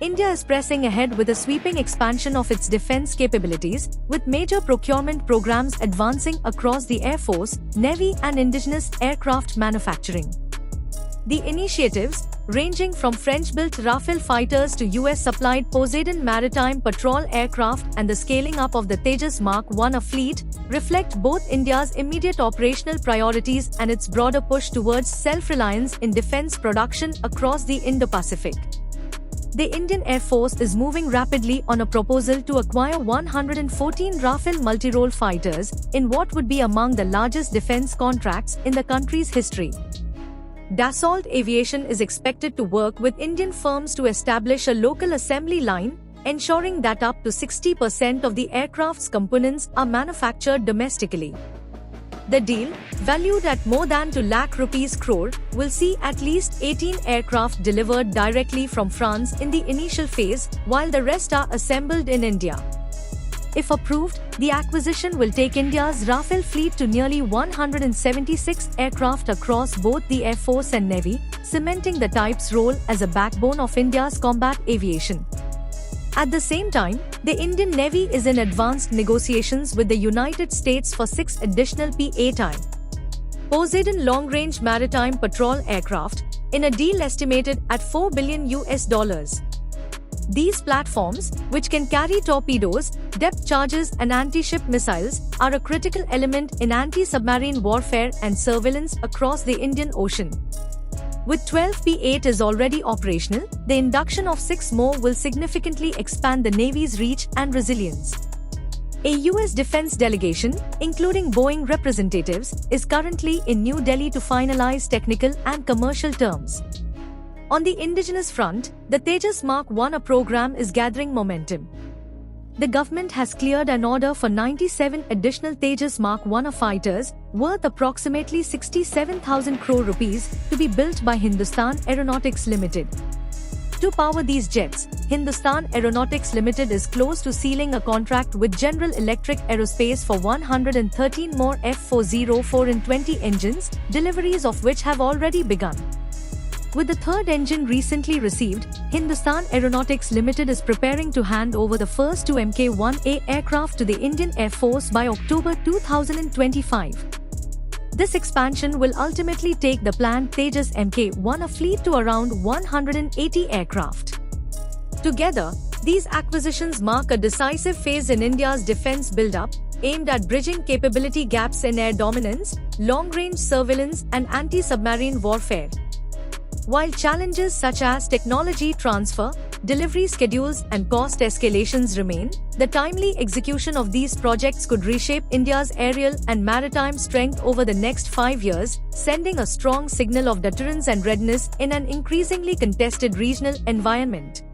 India is pressing ahead with a sweeping expansion of its defense capabilities, with major procurement programs advancing across the Air Force, Navy and indigenous aircraft manufacturing. The initiatives, ranging from French-built Rafale fighters to US-supplied Poseidon maritime patrol aircraft and the scaling up of the Tejas Mark I fleet, reflect both India's immediate operational priorities and its broader push towards self-reliance in defense production across the Indo-Pacific. The Indian Air Force is moving rapidly on a proposal to acquire 114 Rafale multi-role fighters in what would be among the largest defense contracts in the country's history. Dassault Aviation is expected to work with Indian firms to establish a local assembly line, ensuring that up to 60% of the aircraft's components are manufactured domestically. The deal, valued at more than 2 lakh rupees crore, will see at least 18 aircraft delivered directly from France in the initial phase, while the rest are assembled in India. If approved, the acquisition will take India's Rafale fleet to nearly 176 aircraft across both the Air Force and Navy, cementing the type's role as a backbone of India's combat aviation. At the same time, the Indian Navy is in advanced negotiations with the United States for 6 additional P-8I Poseidon long-range maritime patrol aircraft, in a deal estimated at $4 billion. These platforms, which can carry torpedoes, depth charges and anti-ship missiles, are a critical element in anti-submarine warfare and surveillance across the Indian Ocean. With 12 P-8Is already operational, the induction of 6 more will significantly expand the Navy's reach and resilience. A US defense delegation, including Boeing representatives, is currently in New Delhi to finalize technical and commercial terms. On the indigenous front, the Tejas Mark I program is gathering momentum. The government has cleared an order for 97 additional Tejas Mark I fighters, worth approximately 67,000 crore rupees, to be built by Hindustan Aeronautics Limited. To power these jets, Hindustan Aeronautics Limited is close to sealing a contract with General Electric Aerospace for 113 more F404 and 20 engines, deliveries of which have already begun. With the third engine recently received, Hindustan Aeronautics Limited is preparing to hand over the first 2 Mk-1A aircraft to the Indian Air Force by October 2025. This expansion will ultimately take the planned Tejas Mk-1A fleet to around 180 aircraft. Together, these acquisitions mark a decisive phase in India's defense build-up, aimed at bridging capability gaps in air dominance, long-range surveillance and anti-submarine warfare. While challenges such as technology transfer, delivery schedules and cost escalations remain, the timely execution of these projects could reshape India's aerial and maritime strength over the next 5 years, sending a strong signal of deterrence and readiness in an increasingly contested regional environment.